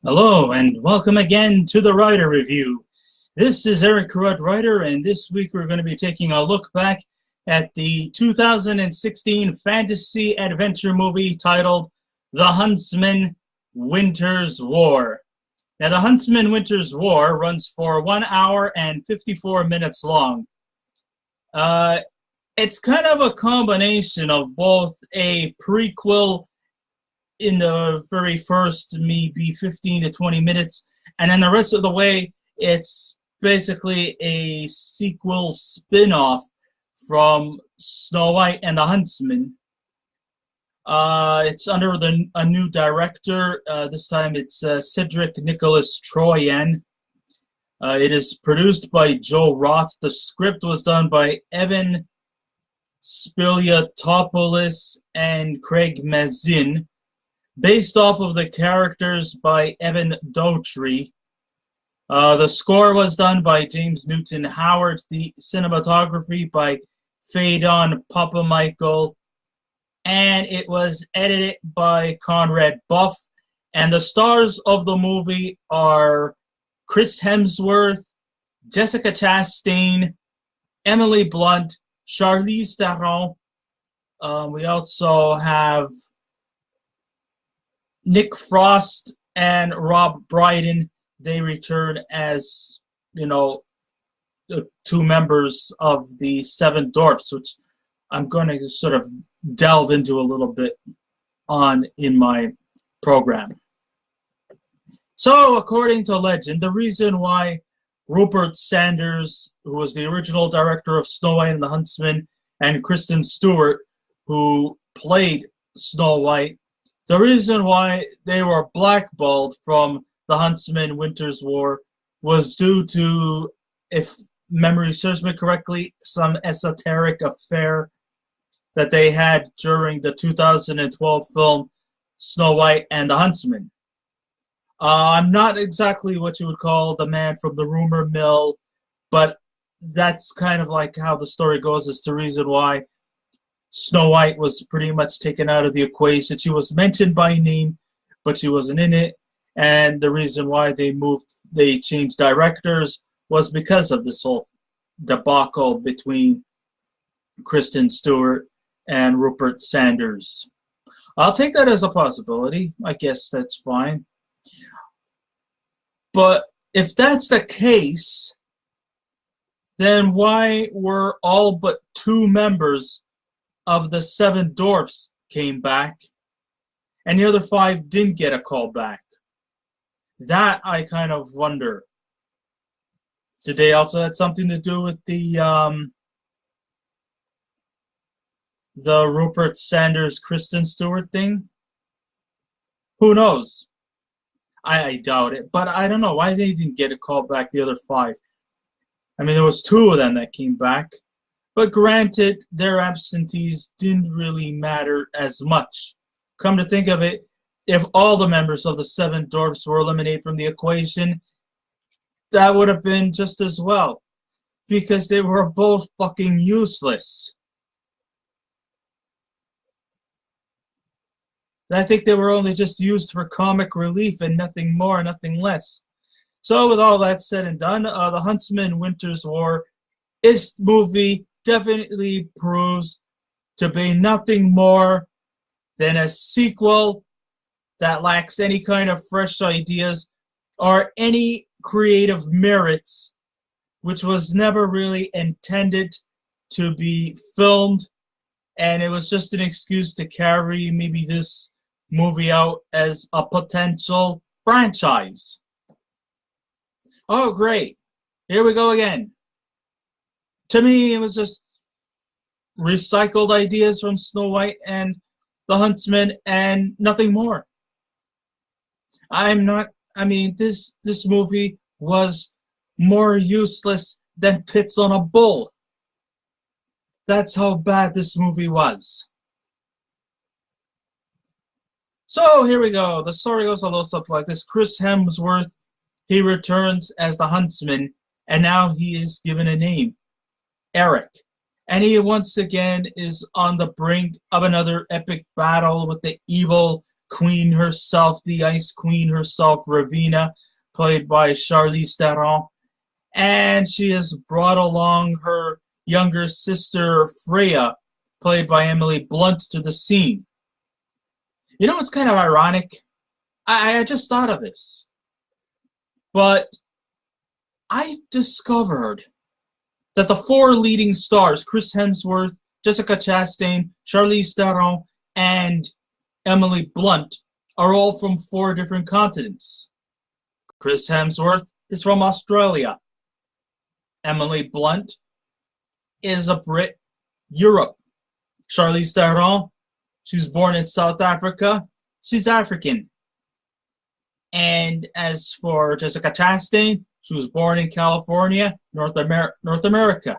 Hello, and welcome again to the Writer Review. This is Eric Rudd Writer, and this week we're going to be taking a look back at the 2016 fantasy adventure movie titled The Huntsman Winters War. Now, The Huntsman Winters War runs for 1 hour and 54 minutes long. It's kind of a combination of both a prequel in the very first maybe 15 to 20 minutes, and then the rest of the way it's basically a sequel spin-off from Snow White and the Huntsman. It's under a new director. This time it's Cedric Nicholas Troyan. It is produced by Joe Roth. The script was done by Evan Spiliotopoulos and Craig Mazin, based off of the characters by Evan Dotry. The score was done by James Newton Howard. The cinematography by Phaedon Papamichael. And it was edited by Conrad Buff. And the stars of the movie are Chris Hemsworth, Jessica Chastain, Emily Blunt, Charlize Theron. We also have Nick Frost and Rob Brydon. They return as, the two members of the Seven Dwarfs, which I'm going to sort of delve into a little bit on in my program. So, according to legend, the reason why Rupert Sanders, who was the original director of Snow White and the Huntsman, and Kristen Stewart, who played Snow White, the reason why they were blackballed from the Huntsman Winters War was due to, if memory serves me correctly, some esoteric affair that they had during the 2012 film Snow White and the Huntsman. I'm not exactly what you would call the man from the rumor mill, but that's kind of like how the story goes. It's the reason why Snow White was pretty much taken out of the equation. She was mentioned by name, but she wasn't in it. And the reason why they changed directors was because of this whole debacle between Kristen Stewart and Rupert Sanders. I'll take that as a possibility. I guess that's fine. But if that's the case, then why were all but two members of the Seven Dwarfs came back, and the other five didn't get a call back? That I kind of wonder. Did they also have something to do with the Rupert Sanders Kristen Stewart thing? Who knows? I doubt it, but I don't know why they didn't get a call back, the other five. I mean, there was two of them that came back. But granted, their absentees didn't really matter as much. Come to think of it, if all the members of the Seven Dwarfs were eliminated from the equation, that would have been just as well. Because they were both fucking useless. I think they were only just used for comic relief and nothing more, nothing less. So with all that said and done, The Huntsman Winters War, this movie definitely proves to be nothing more than a sequel that lacks any kind of fresh ideas or any creative merits, which was never really intended to be filmed, and it was just an excuse to carry maybe this movie out as a potential franchise. Oh, great. Here we go again. To me, it was just recycled ideas from Snow White and the Huntsman and nothing more. This movie was more useless than pits on a bull. That's how bad this movie was. So here we go. The story goes a little something like this. Chris Hemsworth, he returns as the Huntsman, and now he is given a name, Eric. And he once again is on the brink of another epic battle with the evil queen herself, the Ice Queen herself, Ravina, played by Charlize Theron. And she has brought along her younger sister, Freya, played by Emily Blunt, to the scene. You know what's kind of ironic? I just thought of this. But I discovered that the four leading stars, Chris Hemsworth, Jessica Chastain, Charlize Theron, and Emily Blunt, are all from four different continents. Chris Hemsworth is from Australia. Emily Blunt is a Brit, Europe. Charlize Theron, she's born in South Africa. She's African. And as for Jessica Chastain, she was born in California, North America.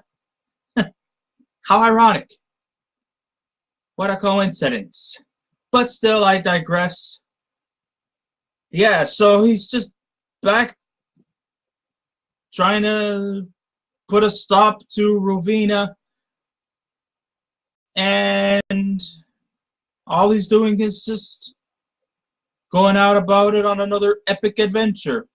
How ironic. What a coincidence. But still, I digress. Yeah, so he's just back trying to put a stop to Ravina. And all he's doing is just going out about it on another epic adventure.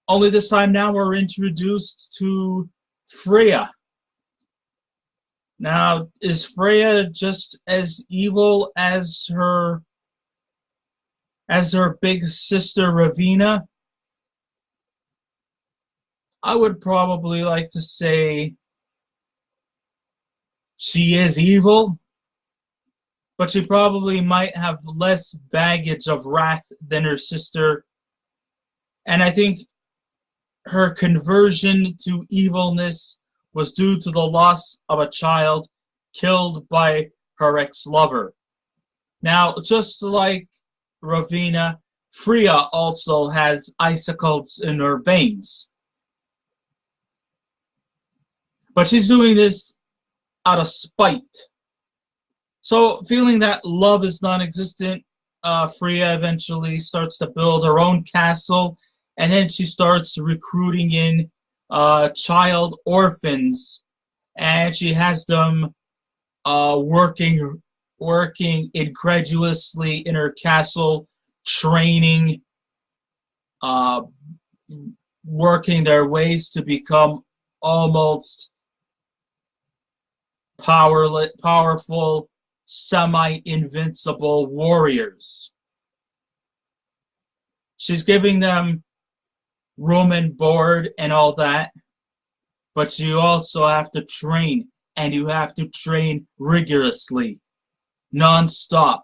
Only this time now we're introduced to Freya. Now, is Freya just as evil as her big sister Ravina? I would probably like to say she is evil, but she probably might have less baggage of wrath than her sister. And I think her conversion to evilness was due to the loss of a child killed by her ex-lover. Now, just like Ravina, Freya also has icicles in her veins. But she's doing this out of spite. So, feeling that love is non-existent, Freya eventually starts to build her own castle, and then she starts recruiting in child orphans, and she has them working incredulously in her castle, training, working their ways to become almost powerful, semi-invincible warriors. She's giving them room and board and all that, but you also have to train, and you have to train rigorously, non-stop.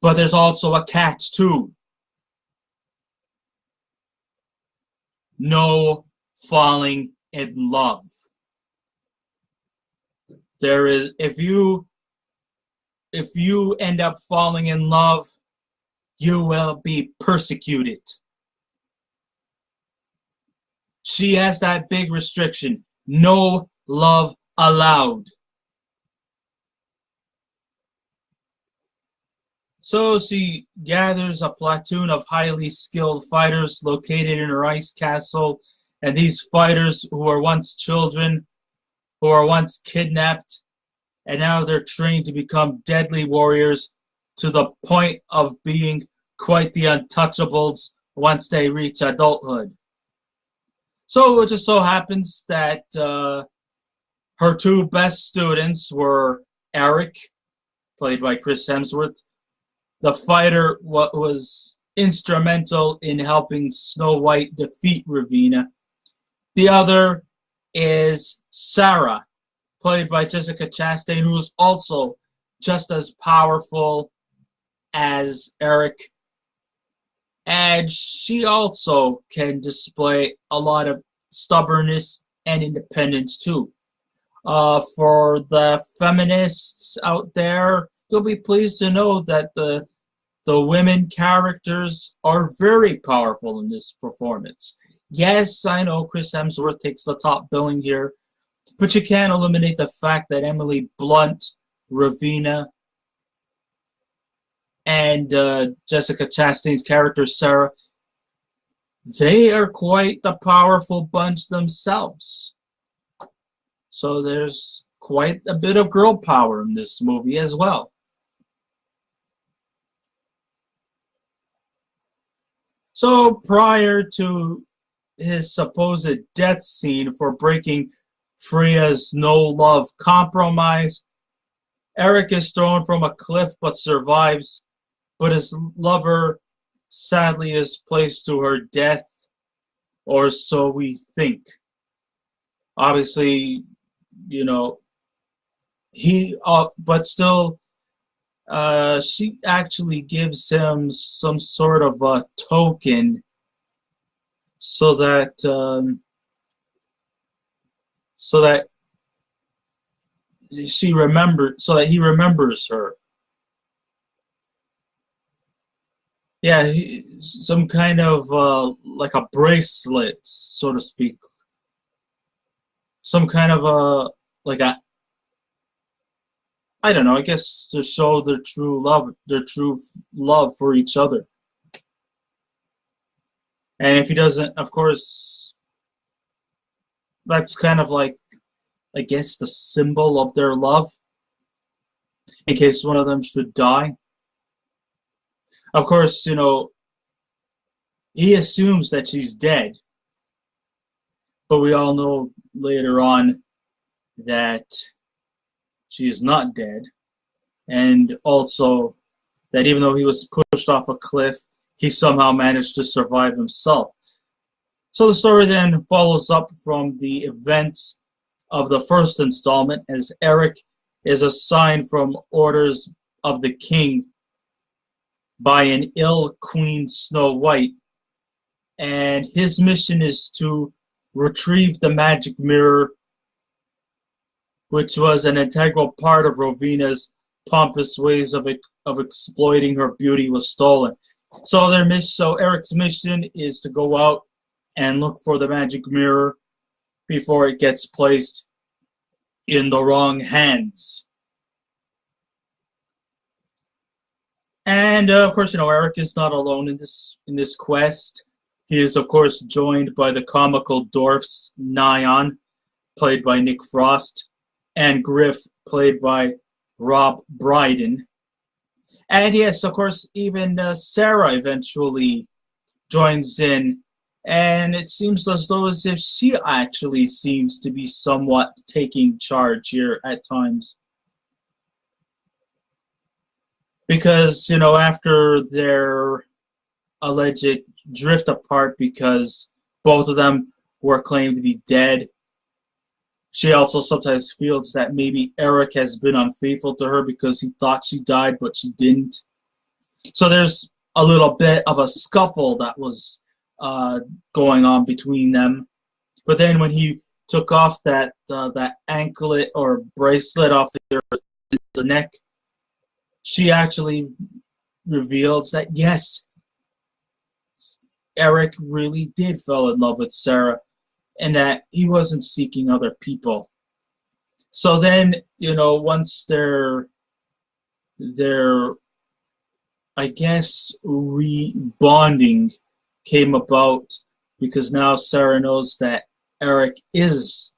But there's also a catch too. No falling in love. There is, if you end up falling in love, you will be persecuted. She has that big restriction. No love allowed. So she gathers a platoon of highly skilled fighters located in her ice castle, and these fighters who were once children, who were once kidnapped, and now they're trained to become deadly warriors to the point of being quite the untouchables once they reach adulthood. So it just so happens that her two best students were Eric, played by Chris Hemsworth, the fighter was instrumental in helping Snow White defeat Ravina. The other is Sarah, played by Jessica Chastain, who is also just as powerful as Eric. And she also can display a lot of stubbornness and independence too. For the feminists out there, you'll be pleased to know that the women characters are very powerful in this performance. Yes, I know Chris Hemsworth takes the top billing here, but you can't eliminate the fact that Emily Blunt, Ravina, and Jessica Chastain's character, Sarah, they are quite the powerful bunch themselves. So there's quite a bit of girl power in this movie as well. So prior to his supposed death scene for breaking Freya's no-love compromise, Eric is thrown from a cliff but survives, but his lover sadly is placed to her death, or so we think. Obviously, you know, but still, she actually gives him some sort of a token so that so that he remembers her. Yeah, some kind of like a bracelet, so to speak. Some kind of a like a I don't know. I guess to show their true love for each other. And if he doesn't, of course, that's kind of like, I guess, the symbol of their love, in case one of them should die. Of course, he assumes that she's dead, but we all know later on that she is not dead, and also that even though he was pushed off a cliff, he somehow managed to survive himself. So the story then follows up from the events of the first installment, as Eric is assigned from orders of the king by an ill Queen Snow White, and his mission is to retrieve the magic mirror, which was an integral part of Rowena's pompous ways of exploiting her beauty, was stolen. So Eric's mission is to go out and look for the magic mirror before it gets placed in the wrong hands. And of course, Eric is not alone in this quest. He is, of course, joined by the comical dwarfs Nyan, played by Nick Frost, and Griff, played by Rob Brydon. And yes, of course, even Sarah eventually joins in, and it seems as though as if she actually seems to be somewhat taking charge here at times. Because, after their alleged drift apart because both of them were claimed to be dead, she also sometimes feels that maybe Eric has been unfaithful to her because he thought she died, but she didn't. So there's a little bit of a scuffle that was going on between them. But then when he took off that anklet or bracelet off their neck, she actually reveals that, yes, Eric really did fall in love with Sarah, and that he wasn't seeking other people. So then, once their I guess rebonding came about, because now Sarah knows that Eric is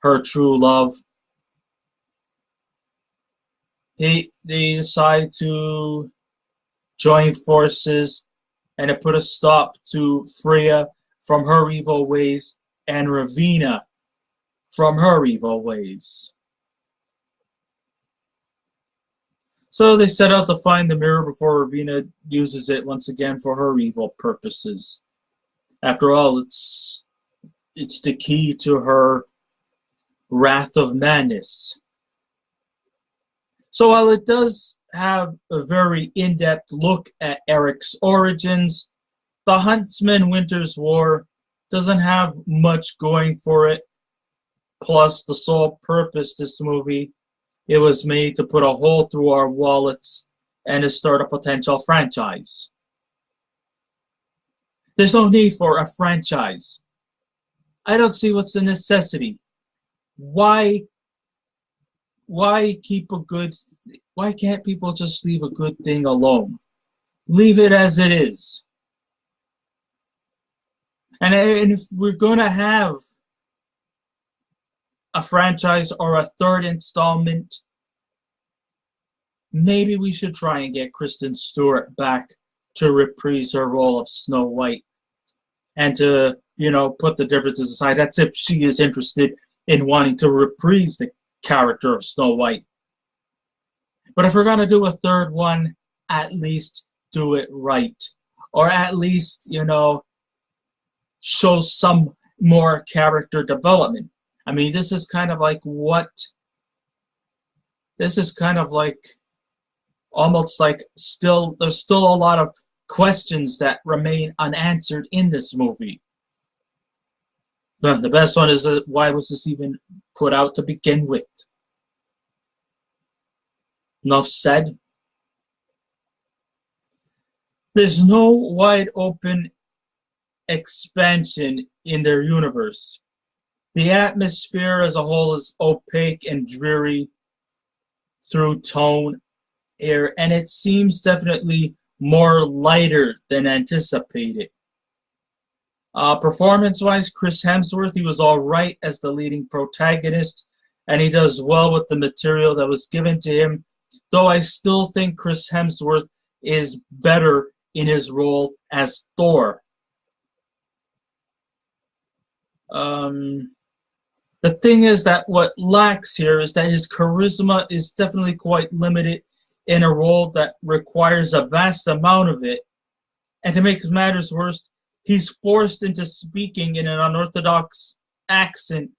her true love, they decide to join forces and to put a stop to Freya from her evil ways and Rowena from her evil ways. So they set out to find the mirror before Rowena uses it once again for her evil purposes. After all, it's the key to her wrath of madness. So while it does have a very in-depth look at Eric's origins, the Huntsman Winters War doesn't have much going for it. Plus, the sole purpose this movie, it was made to put a hole through our wallets and to start a potential franchise. There's no need for a franchise. I don't see what's the necessity. Why keep why can't people just leave a good thing alone? Leave it as it is. And if we're going to have a franchise or a third installment, maybe we should try and get Kristen Stewart back to reprise her role of Snow White and to, put the differences aside. That's if she is interested in wanting to reprise the character of Snow White. But if we're going to do a third one, at least do it right. Or at least, show some more character development. I mean, this is kind of like almost like there's still a lot of questions that remain unanswered in this movie. But the best one is, why was this even put out to begin with? Enough said. There's no wide open expansion in their universe. The atmosphere as a whole is opaque and dreary through tone, air, and it seems definitely more lighter than anticipated. Performance-wise, Chris Hemsworth, he was all right as the leading protagonist, and he does well with the material that was given to him, though I still think Chris Hemsworth is better in his role as Thor. The thing is that what lacks here is that his charisma is definitely quite limited in a role that requires a vast amount of it. And to make matters worse, he's forced into speaking in an unorthodox accent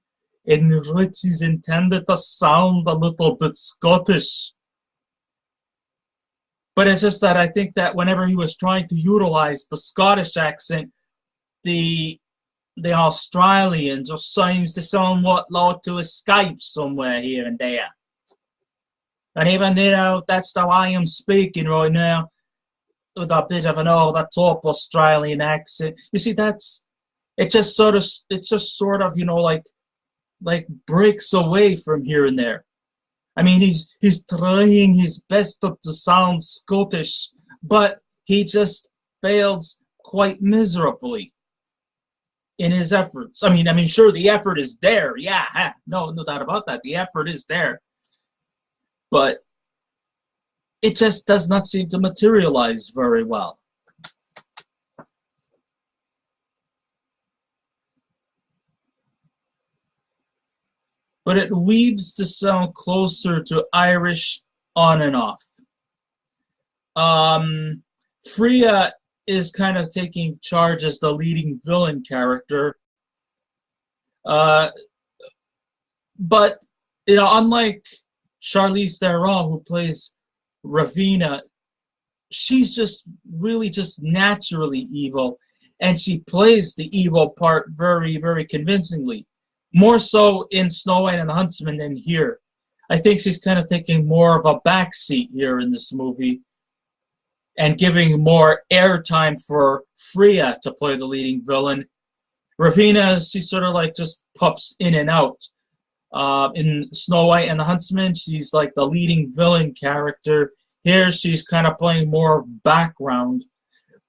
in which he's intended to sound a little bit Scottish. But it's just that I think that whenever he was trying to utilize the Scottish accent, the Australians just seems to somewhat like to escape somewhere here and there. And even that's the way I'm speaking right now, with a bit of an over-the-top Australian accent. You see, it just sort of like breaks away from here and there. I mean, he's trying his best to sound Scottish, but he just fails quite miserably in his efforts. I mean, sure, the effort is there. Yeah, no doubt about that. The effort is there. But it just does not seem to materialize very well. But it weaves the sound closer to Irish on and off. Freya is kind of taking charge as the leading villain character. But, unlike Charlize Theron, who plays Ravina, she's just really just naturally evil, and she plays the evil part very, very convincingly. More so in Snow White and the Huntsman than here. I think she's kind of taking more of a backseat here in this movie and giving more airtime for Freya to play the leading villain. Ravina, she sort of like just pops in and out. In Snow White and the Huntsman, she's like the leading villain character. Here, she's kind of playing more background.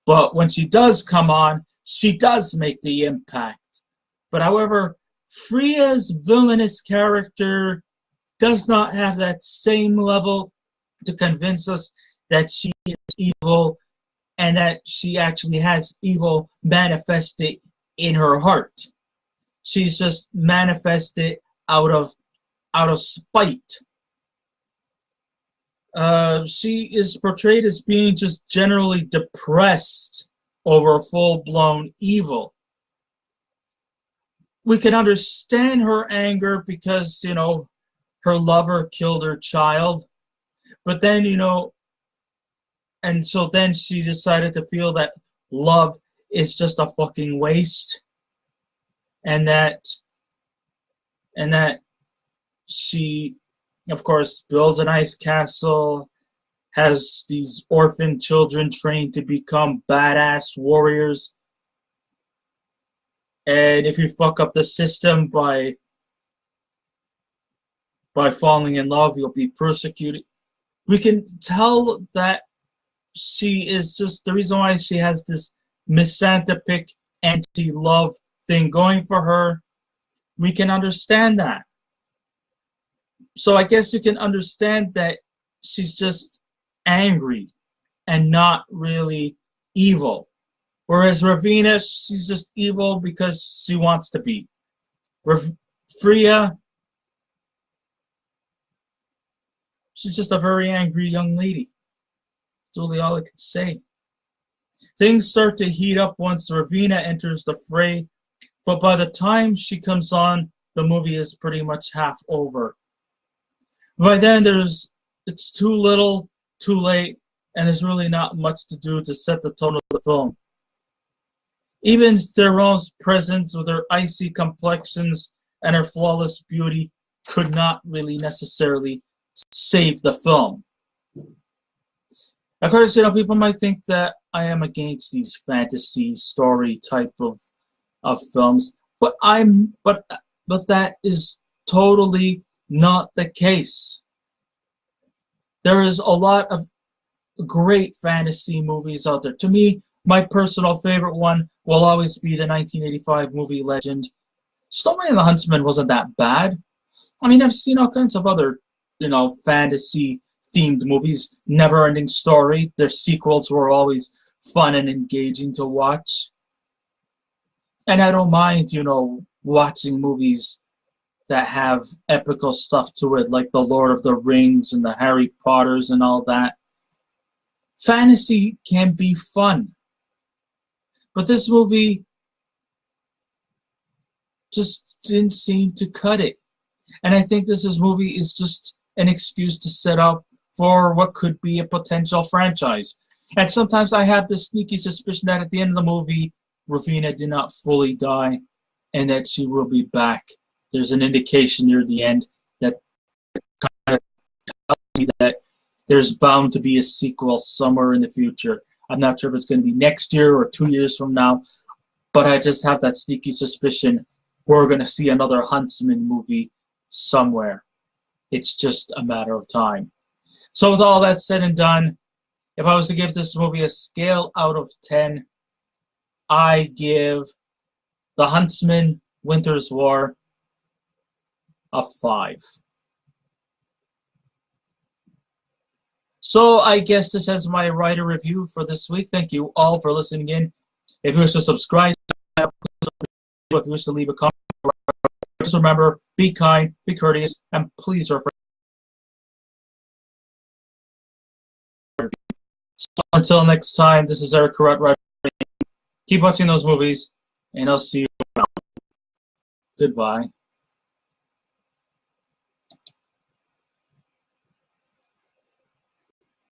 But when she does come on, she does make the impact. But however, Freya's villainous character does not have that same level to convince us that she is evil and that she actually has evil manifested in her heart. She's just manifested out of spite. She is portrayed as being just generally depressed over full-blown evil. We can understand her anger because, her lover killed her child. But then, and so then she decided to feel that love is just a fucking waste. And that she, of course, builds an ice castle, has these orphan children trained to become badass warriors. And if you fuck up the system by falling in love, you'll be persecuted. We can tell that she is just the reason why she has this misanthropic anti-love thing going for her. We can understand that. So I guess you can understand that she's just angry and not really evil. Whereas Ravina, she's just evil because she wants to be. Freya, she's just a very angry young lady. That's really all I can say. Things start to heat up once Ravina enters the fray, but by the time she comes on, the movie is pretty much half over. By then, it's too little, too late, and there's really not much to do to set the tone of the film. Even Theron's presence with her icy complexions and her flawless beauty could not really necessarily save the film. Of course, people might think that I am against these fantasy story type of films, but that is totally not the case. There is a lot of great fantasy movies out there. To me, my personal favorite one will always be the 1985 movie Legend. Snowman and the Huntsman wasn't that bad. I mean, I've seen all kinds of other, fantasy-themed movies. Never-ending Story. Their sequels were always fun and engaging to watch. And I don't mind, watching movies that have epical stuff to it, like The Lord of the Rings and the Harry Potters and all that. Fantasy can be fun. But this movie just didn't seem to cut it. And I think this movie is just an excuse to set up for what could be a potential franchise. And sometimes I have this sneaky suspicion that at the end of the movie, Ravina did not fully die and that she will be back. There's an indication near the end that kind of tells me that there's bound to be a sequel somewhere in the future. I'm not sure if it's going to be next year or 2 years from now, but I just have that sneaky suspicion we're going to see another Huntsman movie somewhere. It's just a matter of time. So with all that said and done, if I was to give this movie a scale out of 10, I give The Huntsman Winters War a 5. So I guess this ends my writer review for this week. Thank you all for listening in. If you wish to subscribe, if you wish to leave a comment, just remember, be kind, be courteous, and please refer. So until next time, this is Eric Carruth. Keep watching those movies, and I'll see you around. Goodbye.